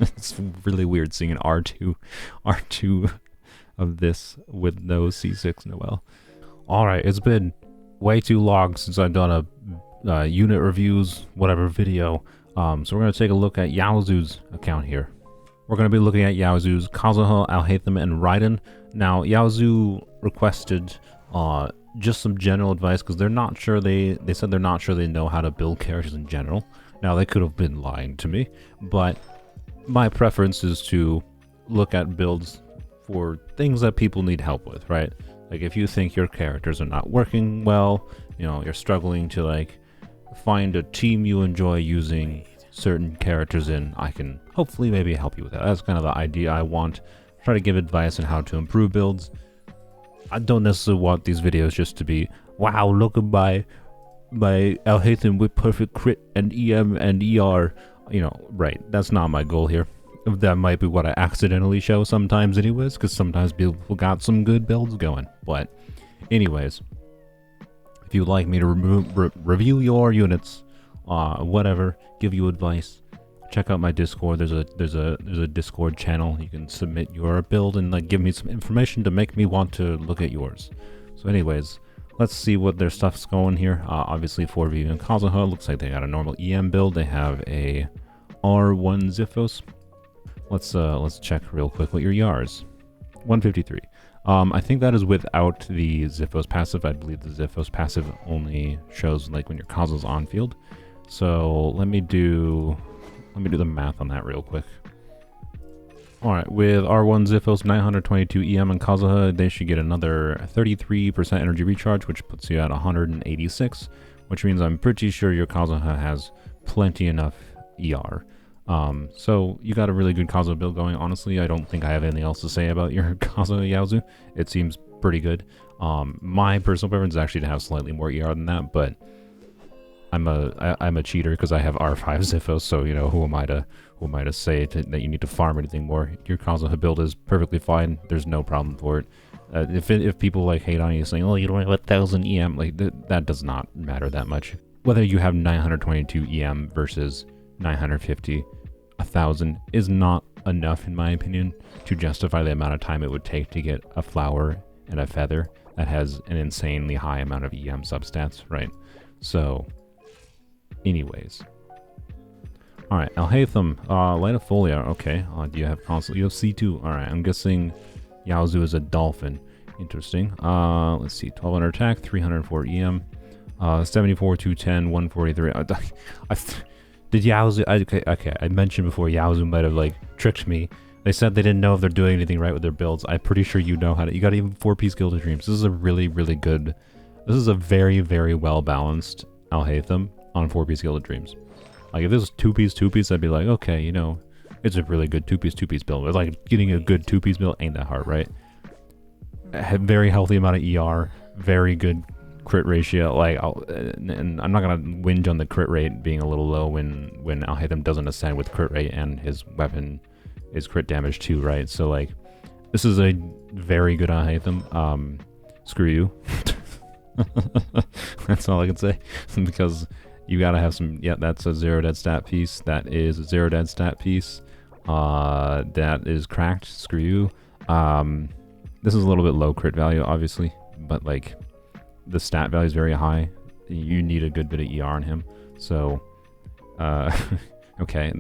It's really weird seeing an R2 of this with no C6 Noelle. Alright, it's been way too long since I've done a unit reviews, whatever video. So we're going to take a look at Yaozu's account here. We're going to be looking at Yaozu's Kazuha, Alhaitham, and Raiden. Now, Yaozu requested just some general advice because they're not sure they said they're not sure they know how to build characters in general. Now, they could have been lying to me, but my preference is to look at builds for things that people need help with, right? Like if you think your characters are not working well, you know, you're struggling to like find a team you enjoy using certain characters in, I can hopefully maybe help you with that. That's kind of the idea I want. Try to give advice on how to improve builds. I don't necessarily want these videos just to be, wow, look at my Alhaitham with perfect crit and EM and ER. You know, right, that's not my goal here. That might be what I accidentally show sometimes anyways, because sometimes people got some good builds going. But anyways, if you'd like me to review your units, whatever, give you advice, check out my Discord. There's a Discord channel. You can submit your build and like give me some information to make me want to look at yours. So anyways, let's see what their stuff's going here. Obviously for Vivi and Kazuha, looks like they got a normal EM build. They have a R1 Xiphos. Let's check real quick what your YARs. 153. I think that is without the Xiphos passive. I believe the Xiphos passive only shows like when your Kazuha's on field. So let me do the math on that real quick. Alright, with R1 Xiphos, 922 EM and Kazuha, they should get another 33% energy recharge, which puts you at 186, which means I'm pretty sure your Kazuha has plenty enough ER. So you got a really good Kazuha build going. Honestly, I don't think I have anything else to say about your Kazuha Yaozu. It seems pretty good. My personal preference is actually to have slightly more ER than that, but I'm a cheater because I have R5 Xiphos, so you know, who am I to say that you need to farm anything more? Your Kazuha build is perfectly fine. There's no problem for it. If people like hate on you saying, oh, you don't have 1,000 EM, like that does not matter that much. Whether you have 922 EM versus 950, 1,000 is not enough in my opinion to justify the amount of time it would take to get a flower and a feather that has an insanely high amount of EM substats, right? So anyways, all right, Alhaitham, Lightofolia, okay. Do you have console? You have C2. All right, I'm guessing Yaozu is a dolphin. Interesting. Let's see, 1200 attack, 304 EM, 74, 210, 143. Did Yaozu? Okay. I mentioned before Yaozu might have like tricked me. They said they didn't know if they're doing anything right with their builds. I'm pretty sure you know how to. You got even 4-piece Guild of Dreams. This is a really, really good. This is a very, very well balanced Alhaitham on 4-piece Guild of Dreams. Like if this was 2-piece, I'd be like, okay, you know, it's a really good 2-piece build. It's like getting a good 2-piece build ain't that hard, right? A very healthy amount of ER, very good crit ratio. Like, and I'm not gonna whinge on the crit rate being a little low when Alhaitham doesn't ascend with crit rate and his weapon is crit damage too, right? So like, this is a very good Alhaitham. Screw you. That's all I can say because you gotta have some. Yeah, that's a 0 dead stat piece. That is a 0 dead stat piece. That is cracked. Screw you. This is a little bit low crit value, obviously, but like the stat value is very high. You need a good bit of ER on him. So, okay,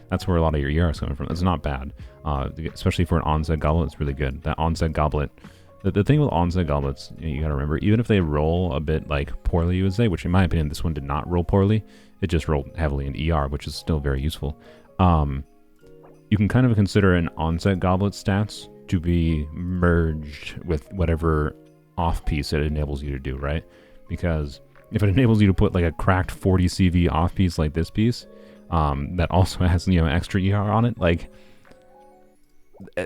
that's where a lot of your ER is coming from. It's not bad, especially for an onset goblet. It's really good. That onset goblet. The thing with onset goblets, you gotta remember, even if they roll a bit like poorly, you would say, which in my opinion, this one did not roll poorly. It just rolled heavily in ER, which is still very useful. You can kind of consider an onset goblet stats to be merged with whatever off piece it enables you to do, right? Because if it enables you to put like a cracked 40 CV off piece like this piece, that also has, you know, extra ER on it, like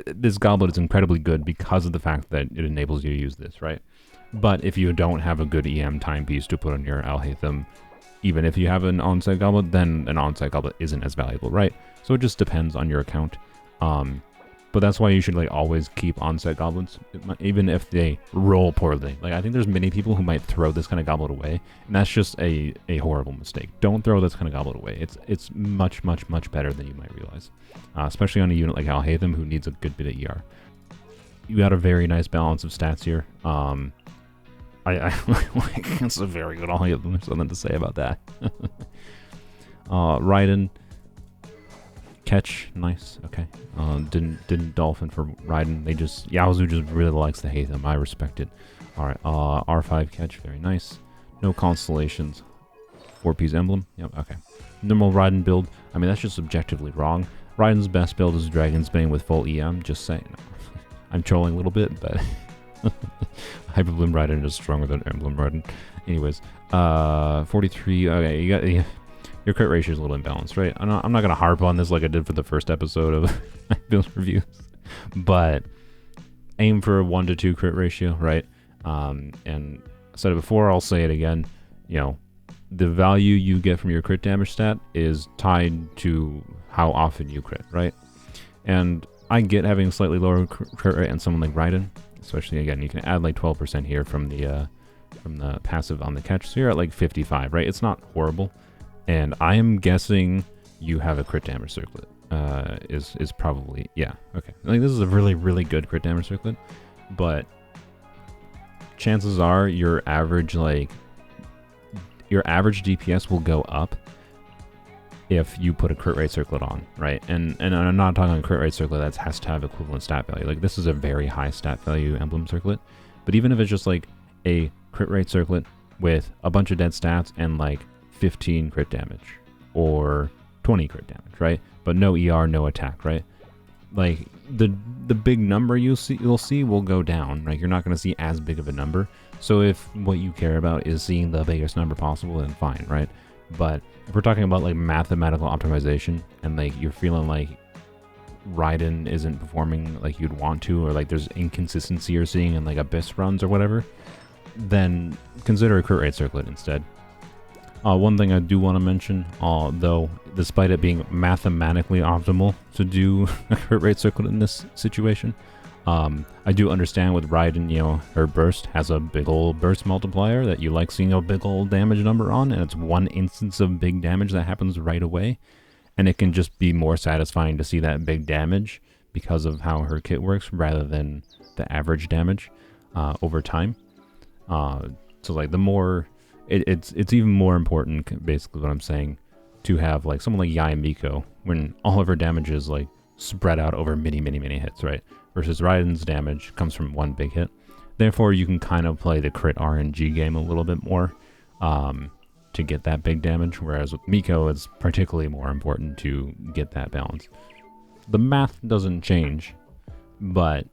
this goblet is incredibly good because of the fact that it enables you to use this, right? But if you don't have a good EM timepiece to put on your Alhaitham, even if you have an onset goblet, then an onset goblet isn't as valuable, right? So it just depends on your account. But that's why you should like always keep onset goblins, even if they roll poorly. Like I think there's many people who might throw this kind of goblet away, and that's just a horrible mistake. Don't throw this kind of goblet away. It's much better than you might realize, especially on a unit like Alhaitham who needs a good bit of ER. You got a very nice balance of stats here. I like it's a very good Alhaitham. There's something to say about that. Raiden. Catch, nice, okay. Didn't dolphin for Raiden. They just, Yaozu just really likes to hate them. I respect it. Alright, R5 catch, very nice. No constellations. 4-piece emblem, yep, okay. Normal Raiden build, I mean that's just objectively wrong. Raiden's best build is Dragon's Bane with full EM, just saying. I'm trolling a little bit, but Hyperbloom Raiden is stronger than Emblem Raiden. Anyways, 43, okay, you got... Your crit ratio is a little imbalanced, right? I'm not going to harp on this like I did for the first episode of my build reviews, but aim for a 1 to 2 crit ratio, right? And I said it before, I'll say it again. You know, the value you get from your crit damage stat is tied to how often you crit, right? And I get having slightly lower crit rate on someone like Raiden, especially again, you can add like 12% here from the passive on the catch, so you're at like 55, right? It's not horrible. And I am guessing you have a crit damage circlet. Is probably, yeah, okay. Like this is a really good crit damage circlet, but chances are your average DPS will go up if you put a crit rate circlet on, right? And I'm not talking crit rate circlet that has to have equivalent stat value. Like this is a very high stat value emblem circlet, but even if it's just like a crit rate circlet with a bunch of dead stats and like 15 crit damage or 20 crit damage, right? But no ER, no attack, right? Like the big number you'll see will go down. Like you're not going to see as big of a number. So if what you care about is seeing the biggest number possible, then fine, right? But if we're talking about like mathematical optimization and like you're feeling like Raiden isn't performing like you'd want to, or like there's inconsistency you're seeing in like Abyss runs or whatever, then consider a crit rate circlet instead. One thing I do want to mention, though, despite it being mathematically optimal to do a crit rate circlet in this situation, I do understand with Raiden, you know, her burst has a big old burst multiplier that you like seeing a big old damage number on, and it's one instance of big damage that happens right away, and it can just be more satisfying to see that big damage because of how her kit works rather than the average damage over time. So like the more... It's even more important, basically what I'm saying, to have like someone like Yai Miko when all of her damage is like spread out over many hits, right? Versus Raiden's damage comes from one big hit. Therefore, you can kind of play the crit RNG game a little bit more to get that big damage, whereas with Miko, it's particularly more important to get that balance. The math doesn't change, but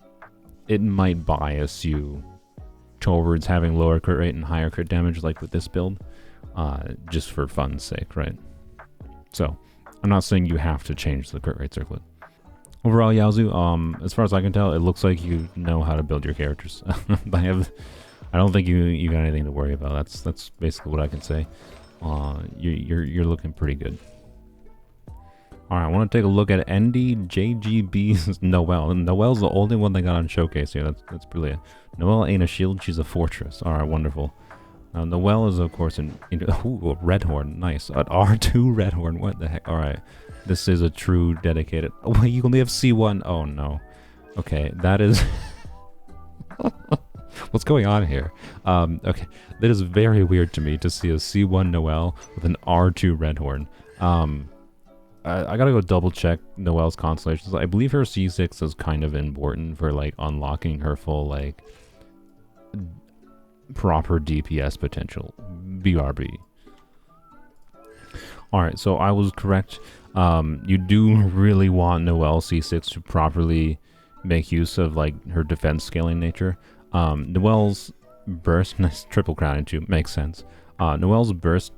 it might bias you towards having lower crit rate and higher crit damage like with this build, just for fun's sake, right? So I'm not saying you have to change the crit rate circlet. Overall, Yaozu, as far as I can tell, it looks like you know how to build your characters. I don't think you got anything to worry about. That's basically what I can say. You're looking pretty good. Alright, I want to take a look at NDJGB's Noelle. Noelle's the only one they got on showcase here. That's brilliant. Noelle ain't a shield, she's a fortress. Alright, wonderful. Noelle is, of course, a Redhorn. Nice. An R2 Redhorn. What the heck? Alright. This is a true dedicated... Oh, wait, you only have C1. Oh, no. Okay, that is... What's going on here? Okay, that is very weird to me to see a C1 Noelle with an R2 Redhorn. I gotta go double check Noelle's constellations. I believe her C6 is kind of important for like unlocking her full like proper DPS potential. BRB. Alright, so I was correct. You do really want Noelle C6 to properly make use of like her defense scaling nature. Noelle's burst, nice triple crowning too, makes sense. Noelle's burst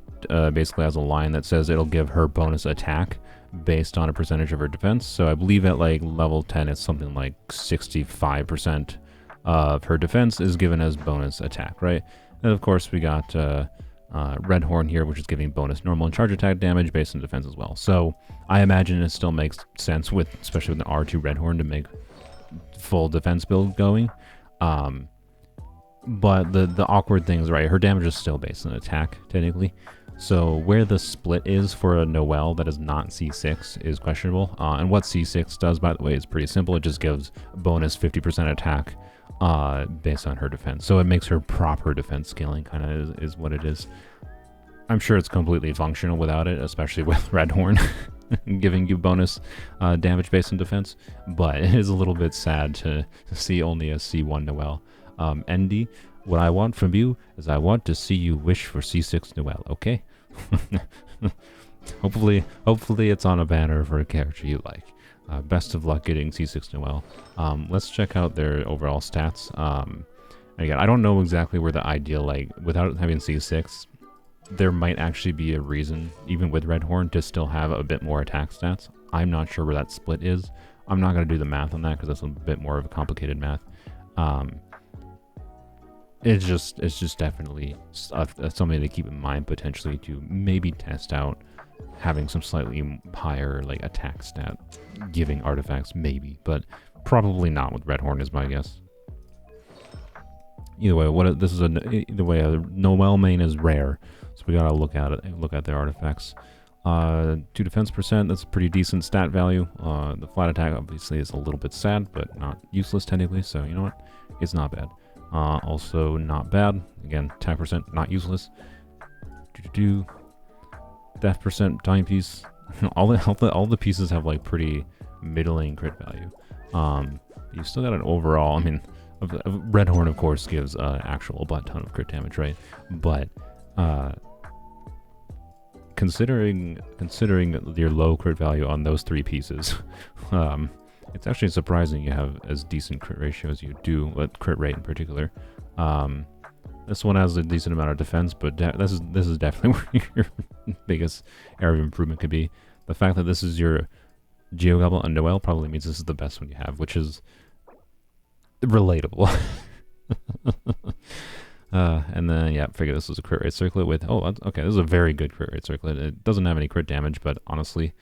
basically has a line that says it'll give her bonus attack based on a percentage of her defense. So I believe at like level 10 it's something like 65% of her defense is given as bonus attack, right? And of course we got Redhorn here, which is giving bonus normal and charge attack damage based on defense as well. So I imagine it still makes sense with, especially with an R2 Redhorn, to make full defense build going. But the awkward thing is, right, her damage is still based on attack, technically. So where the split is for a Noelle that is not C6 is questionable. And what C6 does, by the way, is pretty simple. It just gives bonus 50% attack based on her defense. So it makes her proper defense scaling, kind of is what it is. I'm sure it's completely functional without it, especially with Redhorn giving you bonus damage based on defense. But it is a little bit sad to see only a C1 Noelle. ND, what I want from you is I want to see you wish for C6 Noelle, okay? hopefully it's on a banner for a character you like. Best of luck getting C6 Noelle. Let's check out their overall stats. Again, I don't know exactly where the ideal, like, without having C6, there might actually be a reason, even with Redhorn, to still have a bit more attack stats. I'm not sure where that split is. I'm not going to do the math on that because that's a bit more of a complicated math. It's just definitely something to keep in mind, potentially, to maybe test out having some slightly higher, like, attack stat giving artifacts, maybe, but probably not with Redhorn is my guess. Either way, either way, a Noelle main is rare, so we gotta look at their artifacts. 2 defense percent, that's a pretty decent stat value. The flat attack obviously is a little bit sad, but not useless technically, so you know what? It's not bad. Also not bad. Again, 10% not useless. Death percent, timepiece. all the pieces have like pretty middling crit value. You still got an overall. I mean, Redhorn of course gives actual butt ton of crit damage, right? But considering your low crit value on those 3 pieces, it's actually surprising you have as decent crit ratio as you do, with crit rate in particular. This one has a decent amount of defense, but this is definitely where your biggest area of improvement could be. The fact that this is your Geogobble and Noelle probably means this is the best one you have, which is relatable. And then, yeah, figure this was a crit rate circlet with, okay, this is a very good crit rate circlet. It doesn't have any crit damage, but honestly,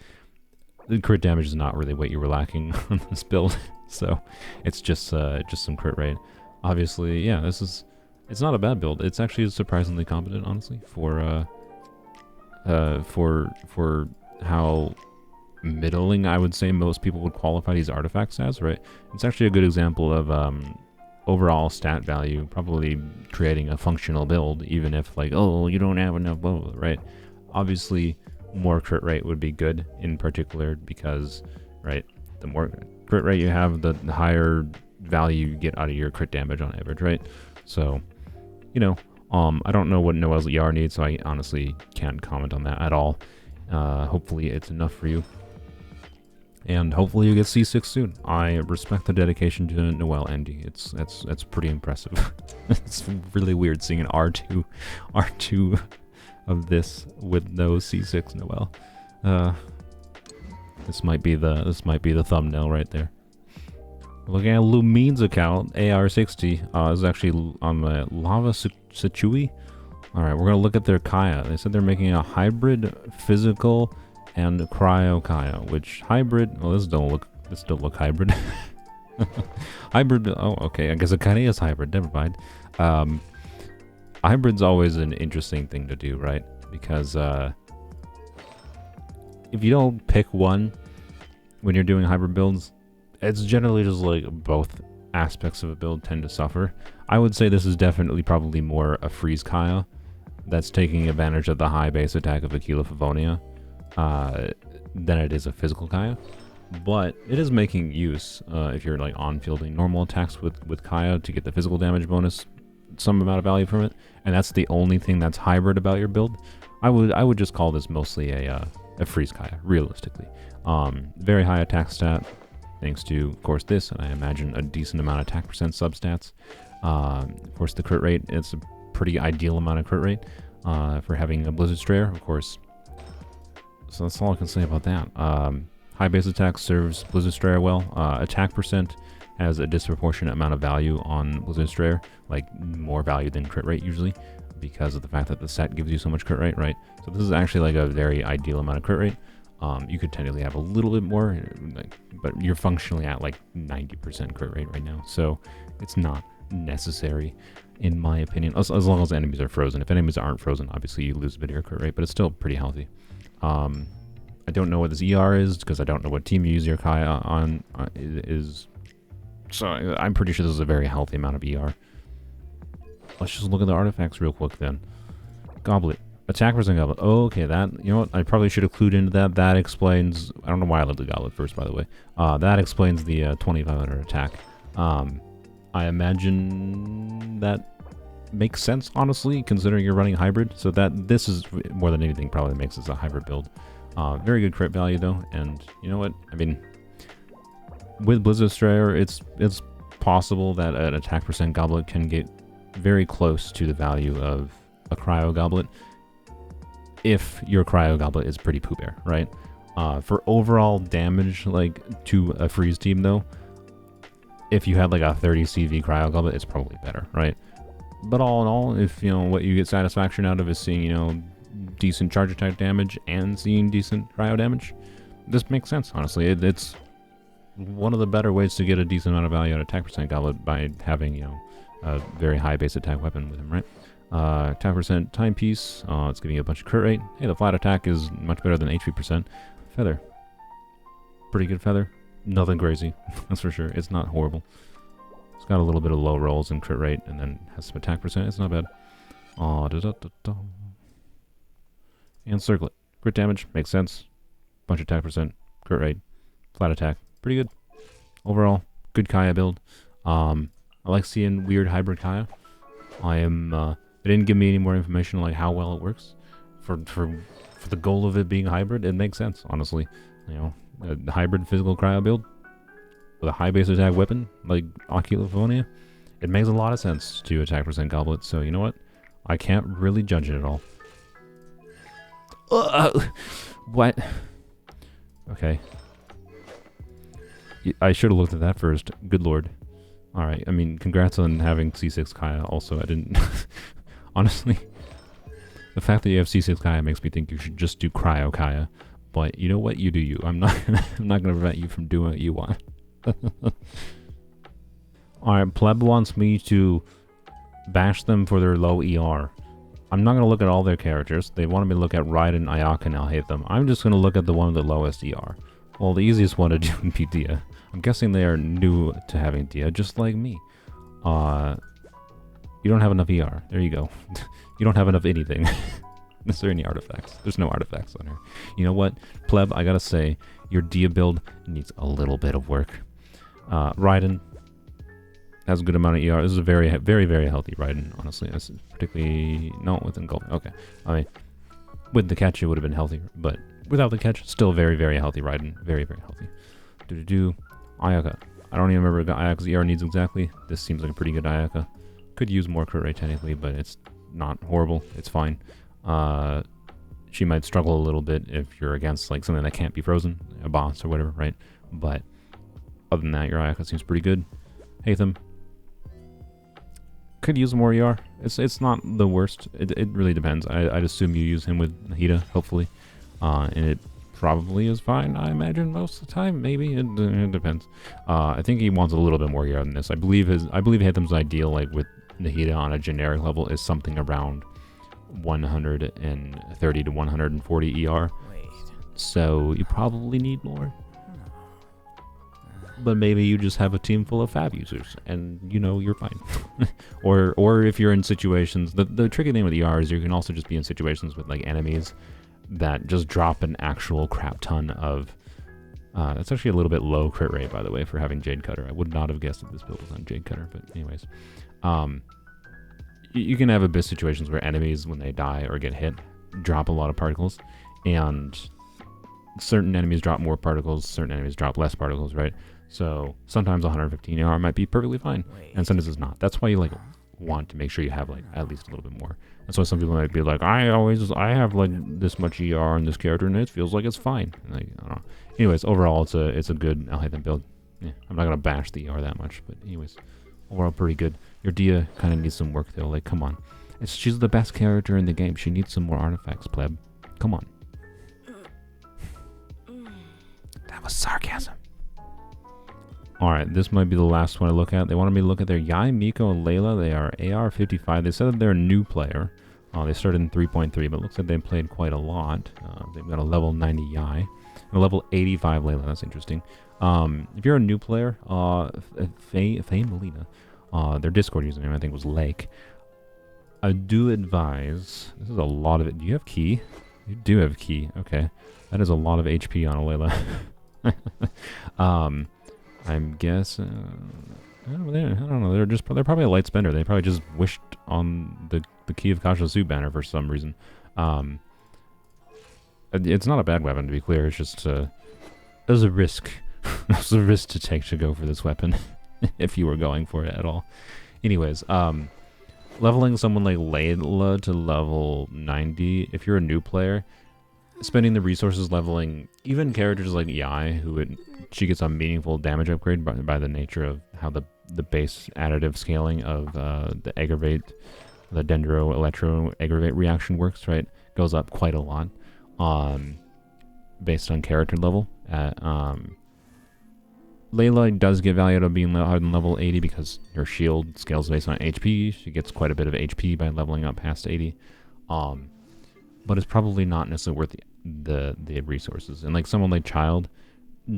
the crit damage is not really what you were lacking on this build. So it's just some crit rate. Obviously, yeah, it's not a bad build. It's actually surprisingly competent, honestly, for how middling I would say most people would qualify these artifacts as, right? It's actually a good example of overall stat value, probably creating a functional build, even if like, oh, you don't have enough, right? Obviously, more crit rate would be good in particular because, right, the more crit rate you have, the higher value you get out of your crit damage on average, right? So, you know, I don't know what Noelle's ER needs, so I honestly can't comment on that at all. Hopefully it's enough for you. And hopefully you get C6 soon. I respect the dedication to Noelle Endy. That's pretty impressive. It's really weird seeing an R2 of this with no C6 Noelle. This might be the thumbnail right there. Looking at Lumine's account, AR60 is actually on the Lava Sichui. Alright, we're gonna look at their Kaya. They said they're making a hybrid physical and cryo Kaya, which hybrid, well, this don't look hybrid. Hybrid, oh, okay, I guess it kinda is hybrid, never mind. Hybrid's always an interesting thing to do, right? Because if you don't pick one when you're doing hybrid builds, it's generally just like both aspects of a build tend to suffer. I would say this is definitely probably more a freeze Kaya that's taking advantage of the high base attack of Aquila Favonia than it is a physical Kaya. But it is making use, if you're like on-fielding normal attacks with Kaya to get the physical damage bonus, some amount of value from it, and that's the only thing that's hybrid about your build. I would just call this mostly a freeze Kaya, realistically. Very high attack stat, thanks to, of course, this, and I imagine a decent amount of attack percent substats. Of course, the crit rate, it's a pretty ideal amount of crit rate for having a Blizzard Strayer, of course. So that's all I can say about that. High base attack serves Blizzard Strayer well. Attack percent has a disproportionate amount of value on Blizzard Strayer, like more value than crit rate usually, because of the fact that the set gives you so much crit rate, right? So this is actually like a very ideal amount of crit rate. You could technically have a little bit more, but you're functionally at like 90% crit rate right now, so it's not necessary, in my opinion, as long as enemies are frozen. If enemies aren't frozen, obviously you lose a bit of your crit rate, but it's still pretty healthy. I don't know what this ER is, because I don't know what team you use your Kai on, so I'm pretty sure this is a very healthy amount of ER. Let's just look at the artifacts real quick then. Goblet. Attack percent goblet. Oh, okay, that, you know what, I probably should have clued into that. That explains, I don't know why I love the goblet first, by the way. That explains the 2500 attack. I imagine that makes sense, honestly, considering you're running hybrid. So that this is, more than anything, probably makes this a hybrid build. Very good crit value, though, and you know what, I mean, with Blizzard Strayer, it's possible that an attack percent goblet can get very close to the value of a cryo goblet, if your cryo goblet is pretty poo bear, right? For overall damage, like, to a freeze team, though, if you had like a 30 CV cryo goblet, it's probably better, right? But all in all, if, you know, what you get satisfaction out of is seeing, you know, decent charge attack damage and seeing decent cryo damage, this makes sense, honestly. It's one of the better ways to get a decent amount of value out of attack percent goblet, by having, you know, a very high base attack weapon with him, right? Attack percent timepiece, it's giving you a bunch of crit rate. Hey, the flat attack is much better than HP percent. Feather. Pretty good feather. Nothing crazy, that's for sure. It's not horrible. It's got a little bit of low rolls and crit rate, and then has some attack percent. It's not bad. And circlet. Crit damage, makes sense. Bunch of attack percent, crit rate, flat attack. Pretty good. Overall, good Kaya build. I like seeing weird hybrid Kaya. They didn't give me any more information on like how well it works. For the goal of it being hybrid, it makes sense, honestly. You know, a hybrid physical cryo build with a high base attack weapon like Oculophonia, it makes a lot of sense to attack percent goblet. So you know what? I can't really judge it at all. What? Okay. I should have looked at that first. Good lord. Alright, I mean, congrats on having C6 Kaya also. I didn't... Honestly, the fact that you have C6 Kaya makes me think you should just do Cryo Kaya. But you know what? You do you. I'm not gonna prevent you from doing what you want. Alright, Pleb wants me to bash them for their low ER. I'm not gonna look at all their characters. They wanted me to look at Raiden, Ayaka, and Alhaitham. I'm just gonna look at the one with the lowest ER. Well, the easiest one to do would be Dia. I'm guessing they are new to having Dia, just like me. You don't have enough ER. There you go. You don't have enough anything. Is there any artifacts? There's no artifacts on her. You know what, Pleb, I gotta say, your Dia build needs a little bit of work. Raiden has a good amount of ER. This is a very, very, very healthy Raiden, honestly. This is particularly... No, with engulfing. Okay. I mean, with the catch, it would have been healthier, but without the catch, still very, very healthy Raiden. Very, very healthy. Ayaka. I don't even remember what Ayaka's ER needs exactly. This seems like a pretty good Ayaka. Could use more crit rate technically, but it's not horrible. It's fine. She might struggle a little bit if you're against like something that can't be frozen, a boss or whatever, right? But other than that, your Ayaka seems pretty good. Hatham could use more ER. It's not the worst. It really depends. I'd assume you use him with Nahida, hopefully, and it probably is fine. I imagine most of the time. Maybe it depends. I think he wants a little bit more ER than this. I believe Hatham's ideal, like with Nahida on a generic level, is something around 130 to 140 ER. Wait. So you probably need more. But maybe you just have a team full of fab users, and you know you're fine. or if you're in situations, the tricky thing with ER is you can also just be in situations with like enemies that just drop an actual crap ton of. That's actually a little bit low crit rate, by the way, for having Jade Cutter. I would not have guessed that this build was on Jade Cutter, but anyways, you can have abyss situations where enemies, when they die or get hit, drop a lot of particles, and certain enemies drop more particles, certain enemies drop less particles, right? So sometimes 115 AR might be perfectly fine, and sometimes it's not. That's why you like want to make sure you have like at least a little bit more. That's why some people might be like, I have like this much ER on this character, and it feels like it's fine. Like, I don't know. Anyways, overall, it's a good Alhaitham build. Yeah, I'm not gonna bash the ER that much, but anyways, overall pretty good. Your Dia kind of needs some work though. Like, come on, she's the best character in the game. She needs some more artifacts, pleb. Come on. That was sarcasm. Alright, this might be the last one I look at. They wanted me to look at their Yai, Miko, and Layla. They are AR55. They said that they're a new player. They started in 3.3, but it looks like they played quite a lot. They've got a level 90 Yai and a level 85 Layla. That's interesting. If you're a new player, Faye Molina, their Discord username I think was Lake. I do advise. This is a lot of it. Do you have key? You do have key. Okay, that is a lot of HP on a Layla. I'm guessing. I don't know. They're probably a light spender. They probably just wished on the key of Kasha's suit banner for some reason. It's not a bad weapon, to be clear. It's just there's a risk. There's a risk to take to go for this weapon if you were going for it at all. Anyways, leveling someone like Layla to level 90, if you're a new player, spending the resources leveling even characters like Yai, she gets a meaningful damage upgrade by the nature of how the base additive scaling of the aggravate, the dendro electro aggravate reaction works, right? Goes up quite a lot based on character level. Layla does get value out of being higher than level 80 because her shield scales based on HP. She gets quite a bit of HP by leveling up past 80. But it's probably not necessarily worth the resources. And like someone like Child,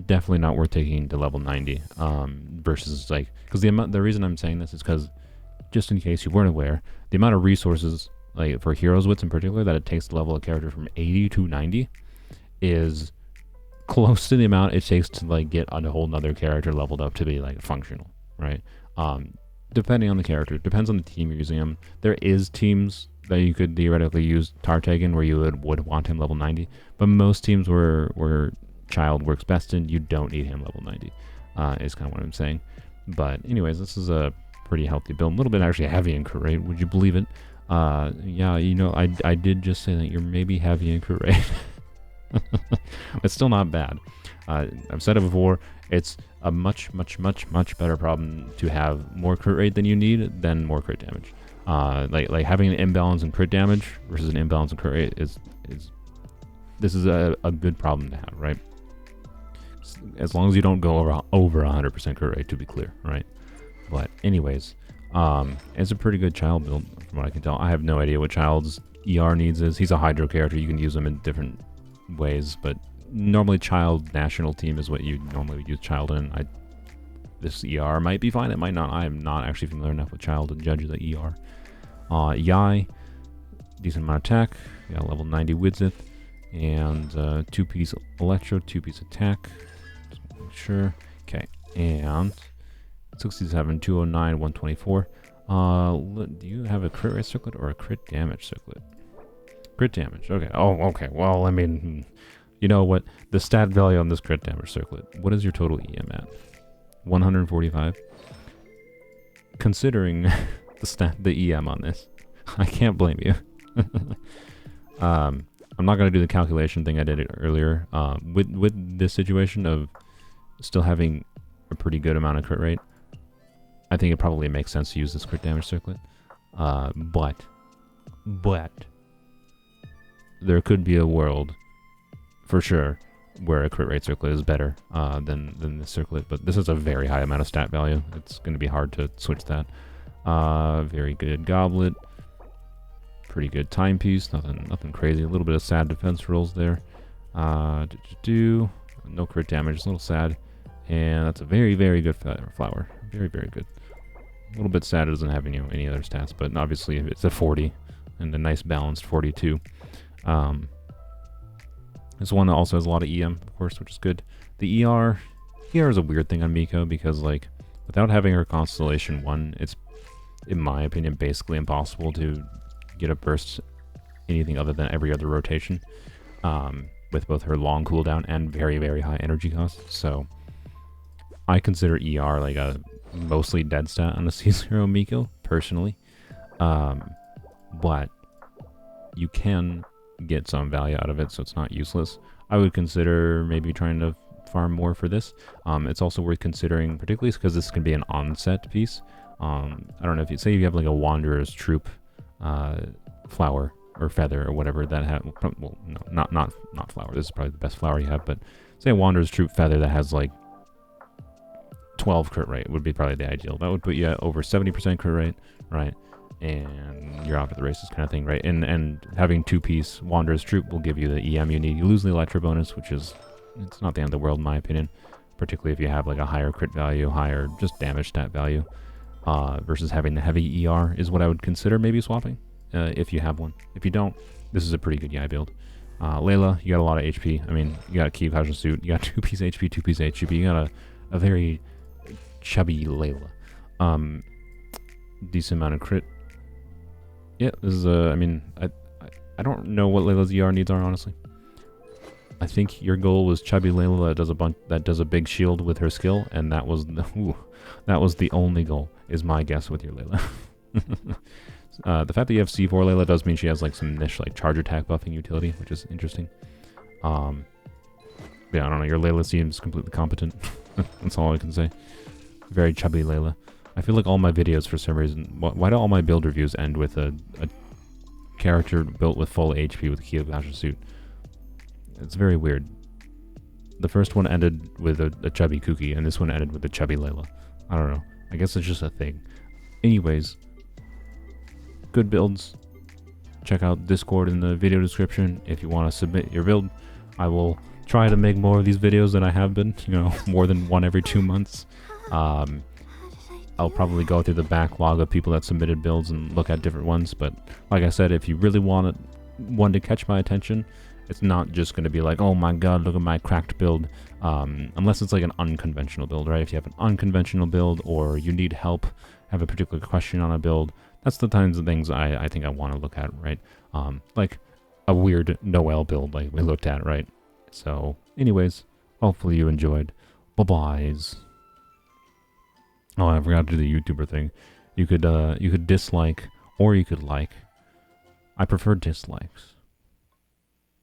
definitely not worth taking to level 90 versus like, because the reason I'm saying this is because, just in case you weren't aware, the amount of resources like for heroes wits in particular that it takes to level a character from 80 to 90 is close to the amount it takes to like get a whole nother character leveled up to be like functional, right? Depending on the character, depends on the team you're using them. There is teams that you could theoretically use Tartagan where you would want him level 90, but most teams where Child works best in, you don't need him level 90, is kind of what I'm saying. But anyways, this is a pretty healthy build, a little bit actually heavy in crit rate, would you believe it? Yeah, you know, I did just say that you're maybe heavy in crit rate. It's still not bad. I've said it before, it's a much better problem to have more crit rate than you need than more crit damage. Like having an imbalance in crit damage versus an imbalance in crit rate is this is a good problem to have, right? As long as you don't go over 100% crit rate, to be clear, right? But anyways, it's a pretty good Child build from what I can tell. I have no idea what Child's ER needs is. He's a Hydro character. You can use him in different ways, but normally Child national team is what you normally use Child in. This ER might be fine, it might not. I am not actually familiar enough with Child to judge the ER. Yai, decent amount of attack, got level 90 Widzith, and 2-piece electro, 2-piece attack. Just make sure. Okay, and 67, 209, 124. Do you have a crit rate circlet or a crit damage circlet? Crit damage, okay. Oh, okay. Well, I mean, you know what? The stat value on this crit damage circlet, what is your total EM at? 145? Considering the EM on this, I can't blame you. I'm not going to do the calculation thing I did earlier. With this situation of still having a pretty good amount of crit rate, I think it probably makes sense to use this crit damage circlet. But there could be a world, for sure, where a crit rate circlet is better than this circlet. But this is a very high amount of stat value. It's going to be hard to switch that. Very good goblet. Pretty good timepiece. Nothing crazy. A little bit of sad defense rolls there. No crit damage. It's a little sad. And that's a very good flower. Very good. A little bit sad it doesn't have any other stats, but obviously it's a 40 and a nice balanced 42. This one also has a lot of EM, of course, which is good. The ER is a weird thing on Miko because, like, without having her Constellation 1, it's, in my opinion, basically impossible to get a burst anything other than every other rotation, with both her long cooldown and very high energy cost. So I consider ER like a mostly dead stat on a C0 Miko, personally. But you can get some value out of it, so it's not useless. I would consider maybe trying to farm more for this. It's also worth considering, particularly because this can be an onset piece. I don't know, if you say you have like a Wanderer's Troop flower or feather or whatever that have, well, no, not flower. This is probably the best flower you have, but say a Wanderer's Troop Feather that has like 12 crit rate would be probably the ideal. That would put you at over 70% crit rate, right? And you're off to the races kind of thing, right? And having 2-piece Wanderer's Troop will give you the EM you need. You lose the Electro bonus, which is, it's not the end of the world in my opinion, particularly if you have like a higher crit value, higher just damage stat value, versus having the heavy ER is what I would consider maybe swapping, if you have one. If you don't, this is a pretty good Yai build. Layla, you got a lot of HP. I mean, you got a Key Casual Suit, you got 2-piece HP, 2-piece HP, you got a very chubby Layla. Decent amount of crit. Yeah, this is I mean, I don't know what Layla's ER needs are, honestly. I think your goal was chubby Layla that does a big shield with her skill, and that was the only goal, is my guess with your Layla. The fact that you have C4 Layla does mean she has like some niche like charge attack buffing utility, which is interesting. Yeah, I don't know, your Layla seems completely competent. That's all I can say. Very chubby Layla. I feel like all my videos, for some reason, why do all my build reviews end with a character built with full HP with a Key Casual Suit? It's very weird. The first one ended with a chubby Kooky, and this one ended with a chubby Layla. I don't know. I guess it's just a thing. Anyways, good builds. Check out Discord in the video description if you want to submit your build. I will try to make more of these videos than I have been, you know, more than one every 2 months. I'll probably go through the backlog of people that submitted builds and look at different ones, but like I said, if you really want one to catch my attention, it's not just going to be like, oh my god, look at my cracked build, unless it's like an unconventional build, right? If you have an unconventional build or you need help, have a particular question on a build, that's the kinds of things I think I want to look at, right? Like a weird Noelle build like we looked at, right? So anyways, hopefully you enjoyed. Bye-byes. Oh, I forgot to do the YouTuber thing. You could dislike or you could like. I prefer dislikes.